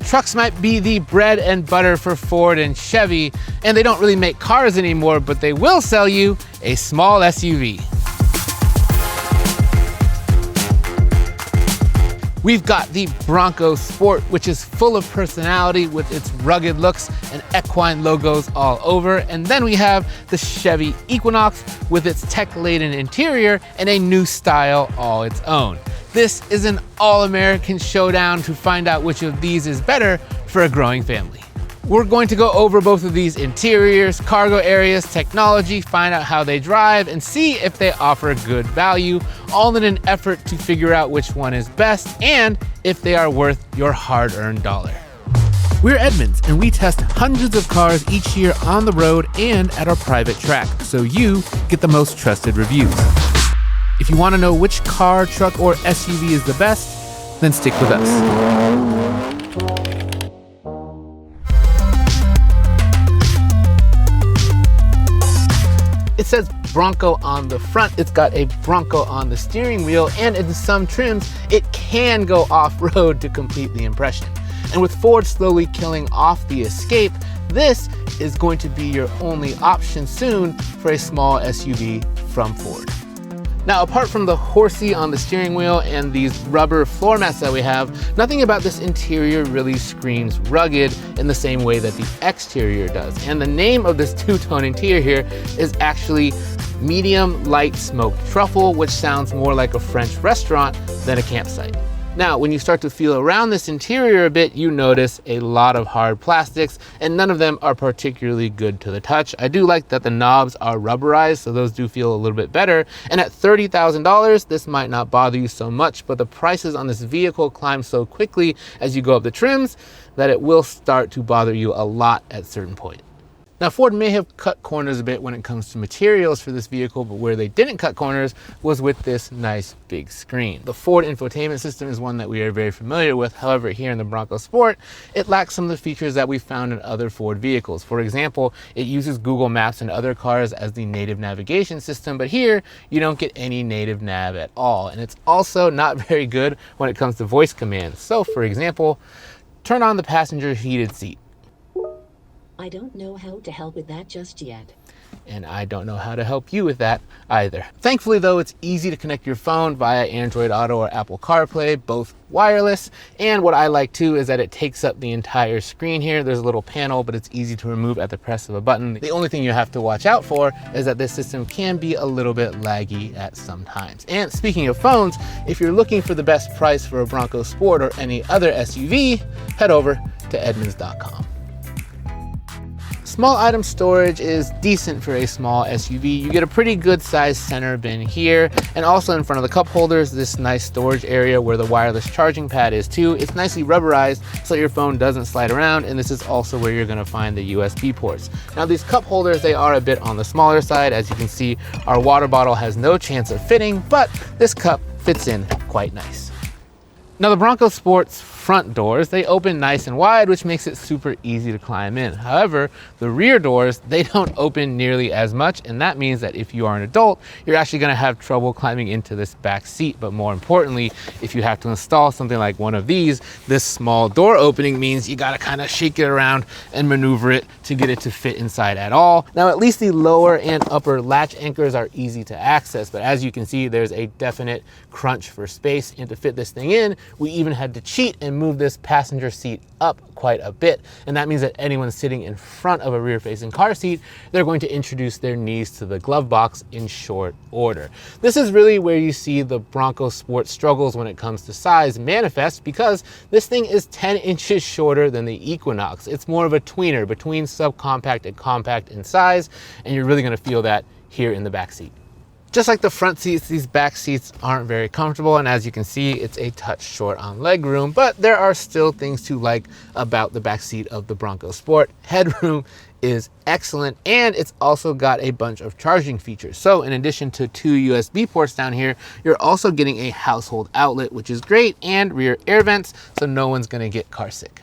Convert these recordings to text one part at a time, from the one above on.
Trucks might be the bread and butter for Ford and Chevy, and they don't really make cars anymore, but they will sell you a small SUV. We've got the Bronco Sport, which is full of personality with its rugged looks and equine logos all over. And then we have the Chevy Equinox with its tech-laden interior and a new style all its own. This is an all-American showdown to find out which of these is better for a growing family. We're going to go over both of these interiors, cargo areas, technology, find out how they drive, and see if they offer good value, all in an effort to figure out which one is best and if they are worth your hard-earned dollar. We're Edmunds, and we test hundreds of cars each year on the road and at our private track, so you get the most trusted reviews. If you want to know which car, truck, or SUV is the best, then stick with us. It says Bronco on the front, it's got a Bronco on the steering wheel, and in some trims, it can go off-road to complete the impression. And with Ford slowly killing off the Escape, this is going to be your only option soon for a small SUV from Ford. Now, apart from the horsey on the steering wheel and these rubber floor mats that we have, nothing about this interior really screams rugged in the same way that the exterior does. And the name of this two-tone interior here is actually medium light smoked truffle, which sounds more like a French restaurant than a campsite. Now, when you start to feel around this interior a bit, you notice a lot of hard plastics, and none of them are particularly good to the touch. I do like that the knobs are rubberized, so those do feel a little bit better. And at $30,000, this might not bother you so much, but the prices on this vehicle climb so quickly as you go up the trims that it will start to bother you a lot at certain points. Now, Ford may have cut corners a bit when it comes to materials for this vehicle, but where they didn't cut corners was with this nice big screen. The Ford infotainment system is one that we are very familiar with. However, here in the Bronco Sport, it lacks some of the features that we found in other Ford vehicles. For example, it uses Google Maps and other cars as the native navigation system, but here you don't get any native nav at all. And it's also not very good when it comes to voice commands. So, for example, turn on the passenger heated seat. I don't know how to help with that just yet. And I don't know how to help you with that either. Thankfully though, it's easy to connect your phone via Android Auto or Apple CarPlay, both wireless. And what I like too is that it takes up the entire screen here. There's a little panel, but it's easy to remove at the press of a button. The only thing you have to watch out for is that this system can be a little bit laggy at some times. And speaking of phones, if you're looking for the best price for a Bronco Sport or any other SUV, head over to Edmunds.com. Small item storage is decent for a small SUV. You get a pretty good sized center bin here, and also in front of the cup holders, this nice storage area where the wireless charging pad is too. It's nicely rubberized so your phone doesn't slide around, and this is also where you're gonna find the USB ports. Now these cup holders, they are a bit on the smaller side. As you can see, our water bottle has no chance of fitting, but this cup fits in quite nice. Now the Bronco Sport's front doors, they open nice and wide, which makes it super easy to climb in. However, the rear doors, they don't open nearly as much, and that means that if you are an adult, you're actually gonna have trouble climbing into this back seat. But more importantly, if you have to install something like one of these, this small door opening means you gotta kind of shake it around and maneuver it to get it to fit inside at all. Now, at least the lower and upper latch anchors are easy to access, but as you can see, there's a definite crunch for space, and to fit this thing in, we even had to cheat and move this passenger seat up quite a bit. And that means that anyone sitting in front of a rear-facing car seat, they're going to introduce their knees to the glove box in short order. This is really where you see the Bronco Sport struggles when it comes to size manifest, because this thing is 10 inches shorter than the Equinox. It's more of a tweener between subcompact and compact in size, and you're really gonna feel that here in the back seat. Just like the front seats, these back seats aren't very comfortable, and as you can see, it's a touch short on legroom, but there are still things to like about the back seat of the Bronco Sport. Headroom is excellent, and it's also got a bunch of charging features. So in addition to 2 USB ports down here, you're also getting a household outlet, which is great, and rear air vents, so no one's gonna get car sick.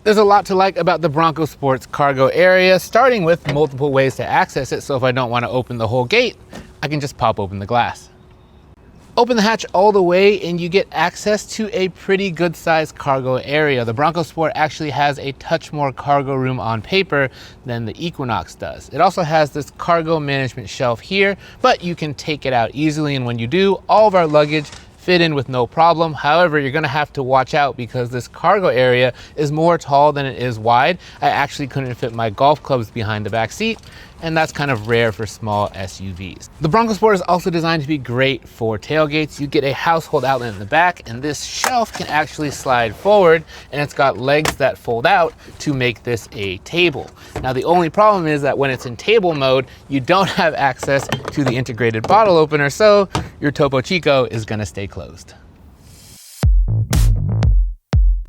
There's a lot to like about the Bronco Sport's cargo area, starting with multiple ways to access it. So if I don't want to open the whole gate, I can just pop open the glass. Open the hatch all the way and you get access to a pretty good sized cargo area. The Bronco Sport actually has a touch more cargo room on paper than the Equinox does. It also has this cargo management shelf here, but you can take it out easily, and when you do, all of our luggage fit in with no problem. However, you're gonna have to watch out because this cargo area is more tall than it is wide. I actually couldn't fit my golf clubs behind the back seat, and that's kind of rare for small SUVs. The Bronco Sport is also designed to be great for tailgates. You get a household outlet in the back, and this shelf can actually slide forward, and it's got legs that fold out to make this a table. Now, the only problem is that when it's in table mode, you don't have access to the integrated bottle opener, so your Topo Chico is gonna stay closed.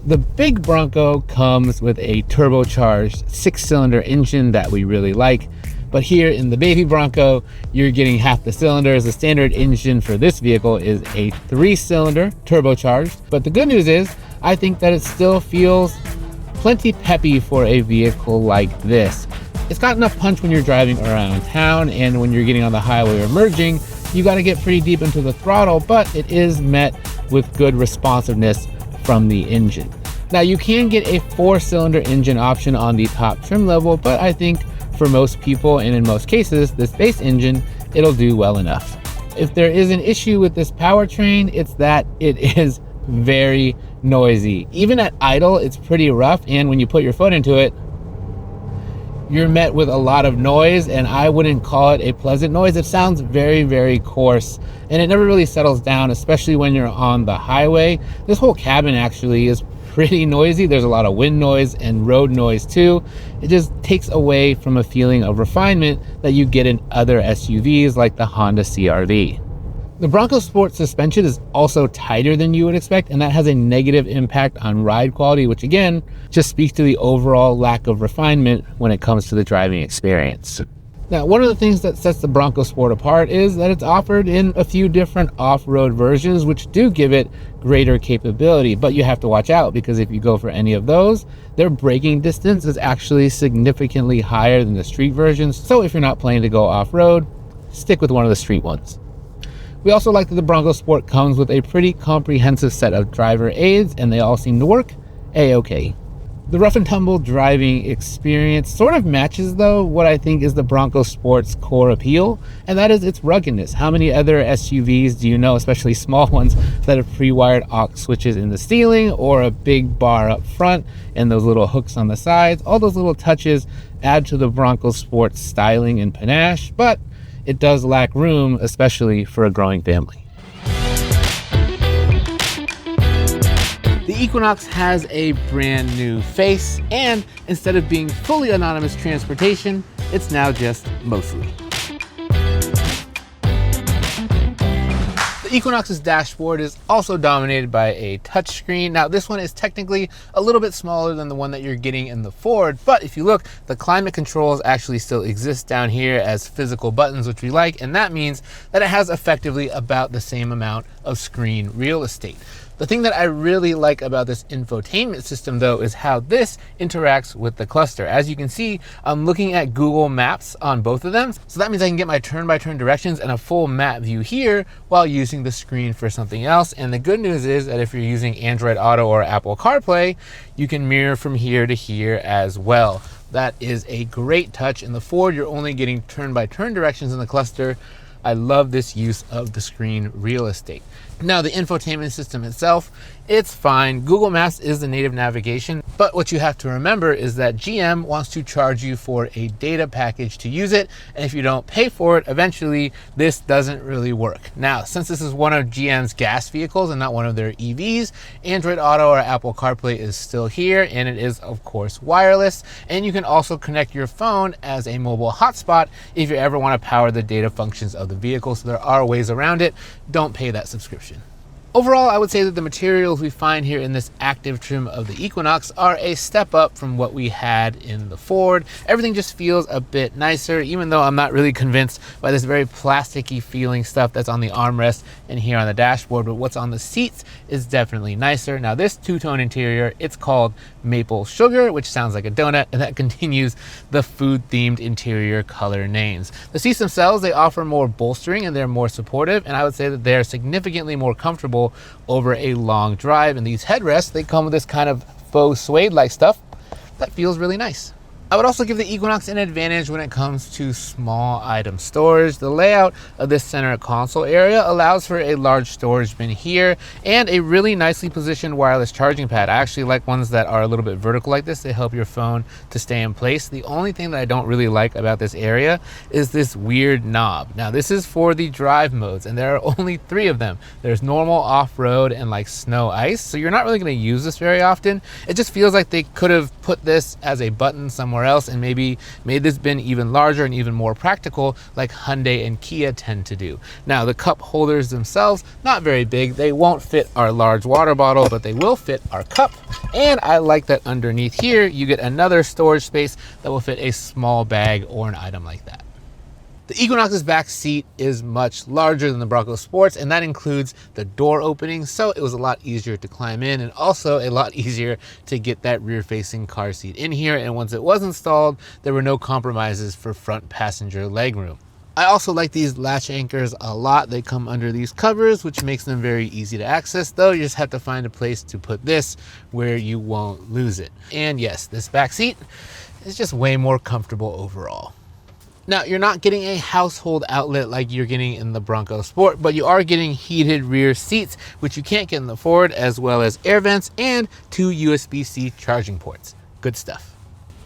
The big Bronco comes with a turbocharged 6-cylinder engine that we really like. But here in the baby Bronco, you're getting half the cylinders. The standard engine for this vehicle is a 3-cylinder turbocharged. But the good news is, I think that it still feels plenty peppy for a vehicle like this. It's got enough punch when you're driving around town, and when you're getting on the highway or merging, you got to get pretty deep into the throttle, but it is met with good responsiveness from the engine. Now, you can get a 4-cylinder engine option on the top trim level, but I think for most people, and in most cases, this base engine, it'll do well enough. If there is an issue with this powertrain, it's that it is very noisy. Even at idle, it's pretty rough, and when you put your foot into it, you're met with a lot of noise, and I wouldn't call it a pleasant noise. It sounds very, very coarse, and it never really settles down, especially when you're on the highway. This whole cabin actually is pretty noisy. There's a lot of wind noise and road noise too. It just takes away from a feeling of refinement that you get in other SUVs like the Honda CR-V. The Bronco Sport suspension is also tighter than you would expect, and that has a negative impact on ride quality, which again, just speaks to the overall lack of refinement when it comes to the driving experience. Now, one of the things that sets the Bronco Sport apart is that it's offered in a few different off-road versions, which do give it greater capability, but you have to watch out because if you go for any of those, their braking distance is actually significantly higher than the street versions. So if you're not planning to go off-road, stick with one of the street ones. We also like that the Bronco Sport comes with a pretty comprehensive set of driver aids, and they all seem to work a-okay. The rough and tumble driving experience sort of matches, though, what I think is the Bronco Sport's core appeal, and that is its ruggedness. How many other SUVs do you know, especially small ones, that have pre-wired aux switches in the ceiling or a big bar up front and those little hooks on the sides? All those little touches add to the Bronco Sport's styling and panache, but it does lack room, especially for a growing family. The Equinox has a brand new face, and instead of being fully autonomous transportation, it's now just mostly. The Equinox's dashboard is also dominated by a touchscreen. Now, this one is technically a little bit smaller than the one that you're getting in the Ford, but if you look, the climate controls actually still exist down here as physical buttons, which we like, and that means that it has effectively about the same amount of screen real estate. The thing that I really like about this infotainment system, though, is how this interacts with the cluster. As you can see, I'm looking at Google Maps on both of them. So that means I can get my turn-by-turn directions and a full map view here while using the screen for something else. And the good news is that if you're using Android Auto or Apple CarPlay, you can mirror from here to here as well. That is a great touch. In the Ford, you're only getting turn-by-turn directions in the cluster. I love this use of the screen real estate. Now, the infotainment system itself, it's fine. Google Maps is the native navigation, but what you have to remember is that GM wants to charge you for a data package to use it, and if you don't pay for it, eventually this doesn't really work. Now, since this is one of GM's gas vehicles and not one of their EVs, Android Auto or Apple CarPlay is still here, and it is, of course, wireless, and you can also connect your phone as a mobile hotspot if you ever want to power the data functions of the vehicle, so there are ways around it. Don't pay that subscription. Overall, I would say that the materials we find here in this active trim of the Equinox are a step up from what we had in the Ford. Everything just feels a bit nicer, even though I'm not really convinced by this very plasticky feeling stuff that's on the armrest and here on the dashboard, but what's on the seats is definitely nicer. Now this two-tone interior, it's called Maple Sugar, which sounds like a donut, and that continues the food-themed interior color names. The seats themselves, they offer more bolstering and they're more supportive, and I would say that they're significantly more comfortable over a long drive. And these headrests, they come with this kind of faux suede-like stuff that feels really nice. I would also give the Equinox an advantage when it comes to small item storage. The layout of this center console area allows for a large storage bin here and a really nicely positioned wireless charging pad. I actually like ones that are a little bit vertical like this. They help your phone to stay in place. The only thing that I don't really like about this area is this weird knob. Now this is for the drive modes and there are only 3 of them. There's normal, off-road, and like snow ice. So you're not really going to use this very often. It just feels like they could have put this as a button somewhere else and maybe made this bin even larger and even more practical like Hyundai and Kia tend to do. Now the cup holders themselves, not very big. They won't fit our large water bottle, but they will fit our cup. And I like that underneath here you get another storage space that will fit a small bag or an item like that. The Equinox's back seat is much larger than the Bronco Sport's, and that includes the door opening, so it was a lot easier to climb in and also a lot easier to get that rear-facing car seat in here. And once it was installed, there were no compromises for front passenger legroom. I also like these latch anchors a lot. They come under these covers, which makes them very easy to access, though you just have to find a place to put this where you won't lose it. And yes, this back seat is just way more comfortable overall. Now, you're not getting a household outlet like you're getting in the Bronco Sport, but you are getting heated rear seats, which you can't get in the Ford, as well as air vents and 2 USB-C charging ports. Good stuff.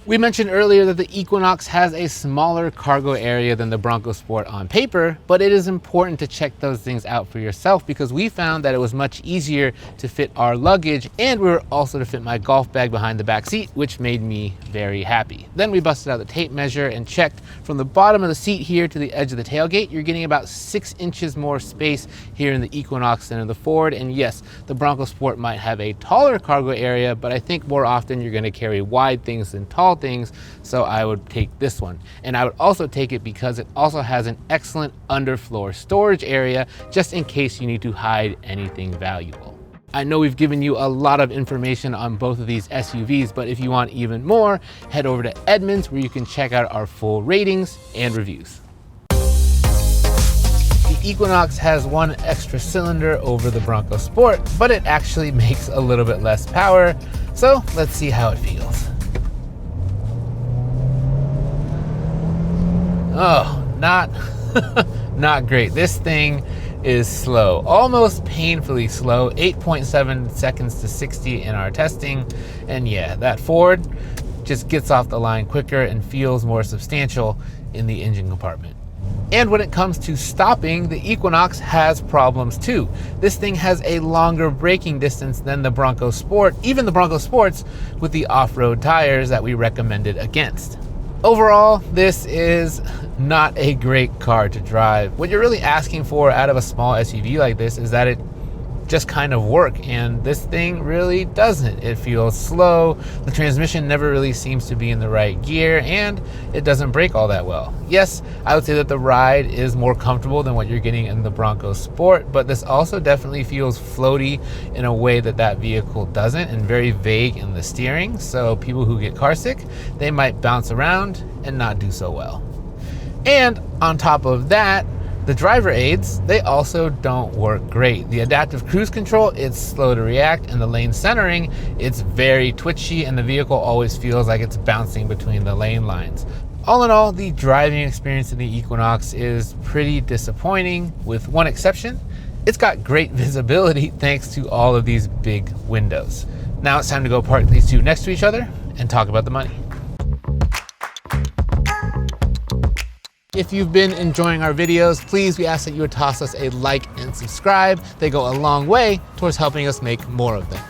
We mentioned earlier that the Equinox has a smaller cargo area than the Bronco Sport on paper, but it is important to check those things out for yourself because we found that it was much easier to fit our luggage and we were also to fit my golf bag behind the back seat, which made me very happy. Then we busted out the tape measure and checked from the bottom of the seat here to the edge of the tailgate. You're getting about 6 inches more space here in the Equinox than in the Ford. And yes, the Bronco Sport might have a taller cargo area, but I think more often you're going to carry wide things than tall things, so I would take this one. And I would also take it because it also has an excellent underfloor storage area just in case you need to hide anything valuable. I know we've given you a lot of information on both of these SUVs, but if you want even more, head over to Edmunds where you can check out our full ratings and reviews. The Equinox has 1 extra cylinder over the Bronco Sport, but it actually makes a little bit less power, so let's see how it feels. Oh, not great. This thing is slow, almost painfully slow, 8.7 seconds to 60 in our testing. And yeah, that Ford just gets off the line quicker and feels more substantial in the engine compartment. And when it comes to stopping, the Equinox has problems too. This thing has a longer braking distance than the Bronco Sport, even the Bronco Sports with the off-road tires that we recommended against. Overall, this is not a great car to drive. What you're really asking for out of a small SUV like this is that it just kind of work, and this thing really doesn't. It feels slow, the transmission never really seems to be in the right gear, and it doesn't brake all that well. Yes, I would say that the ride is more comfortable than what you're getting in the Bronco Sport, but this also definitely feels floaty in a way that that vehicle doesn't, and very vague in the steering, so people who get car sick, they might bounce around and not do so well. And on top of that, the driver aids, they also don't work great. The adaptive cruise control, it's slow to react, and the lane centering, it's very twitchy, and the vehicle always feels like it's bouncing between the lane lines. All in all, the driving experience in the Equinox is pretty disappointing, with one exception. It's got great visibility thanks to all of these big windows. Now it's time to go park these two next to each other and talk about the money. If you've been enjoying our videos, please, we ask that you would toss us a like and subscribe. They go a long way towards helping us make more of them.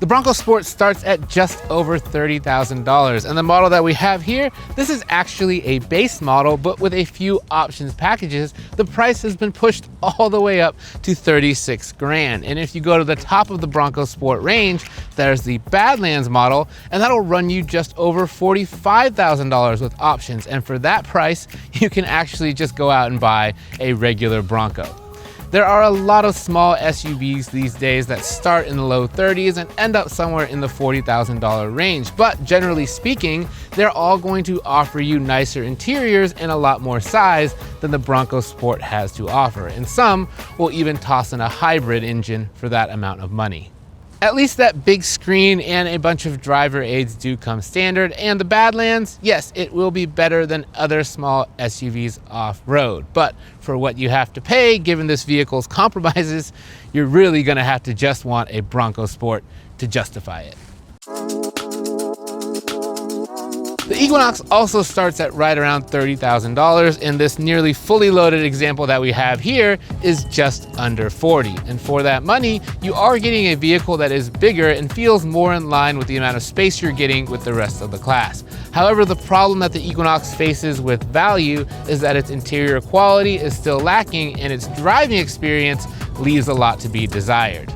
The Bronco Sport starts at just over $30,000, and the model that we have here, this is actually a base model, but with a few options packages, the price has been pushed all the way up to 36 grand. And if you go to the top of the Bronco Sport range, there's the Badlands model, and that'll run you just over $45,000 with options. And for that price, you can actually just go out and buy a regular Bronco. There are a lot of small SUVs these days that start in the low 30s and end up somewhere in the $40,000 range. But generally speaking, they're all going to offer you nicer interiors and a lot more size than the Bronco Sport has to offer. And some will even toss in a hybrid engine for that amount of money. At least that big screen and a bunch of driver aids do come standard, and the Badlands, yes, it will be better than other small SUVs off-road. But for what you have to pay, given this vehicle's compromises, you're really gonna have to just want a Bronco Sport to justify it. The Equinox also starts at right around $30,000, and this nearly fully loaded example that we have here is just under 40. And for that money, you are getting a vehicle that is bigger and feels more in line with the amount of space you're getting with the rest of the class. However, the problem that the Equinox faces with value is that its interior quality is still lacking and its driving experience leaves a lot to be desired.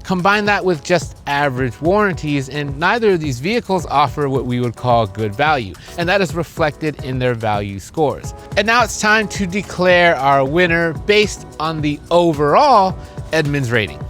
Combine that with just average warranties, and neither of these vehicles offer what we would call good value, and that is reflected in their value scores. And now it's time to declare our winner based on the overall Edmunds rating.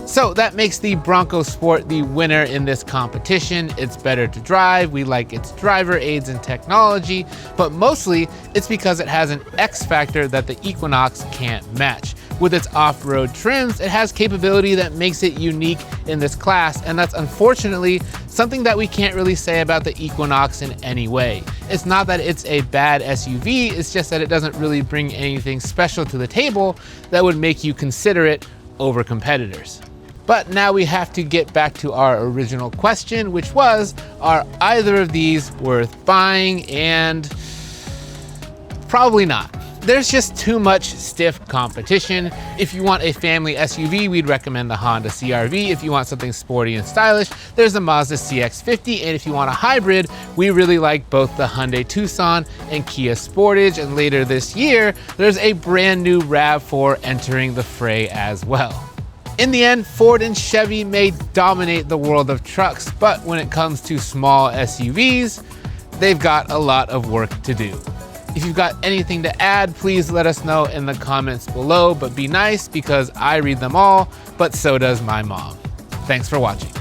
So that makes the Bronco Sport the winner in this competition. It's better to drive, we like its driver aids and technology, but mostly it's because it has an X factor that the Equinox can't match. With its off-road trims, it has capability that makes it unique in this class, and that's unfortunately something that we can't really say about the Equinox in any way. It's not that it's a bad SUV, it's just that it doesn't really bring anything special to the table that would make you consider it over competitors. But now we have to get back to our original question, which was, are either of these worth buying? And probably not. There's just too much stiff competition. If you want a family SUV, we'd recommend the Honda CR-V. If you want something sporty and stylish, there's the Mazda CX-50. And if you want a hybrid, we really like both the Hyundai Tucson and Kia Sportage. And later this year, there's a brand new RAV4 entering the fray as well. In the end, Ford and Chevy may dominate the world of trucks, but when it comes to small SUVs, they've got a lot of work to do. If you've got anything to add, please let us know in the comments below, but be nice because I read them all, but so does my mom. Thanks for watching.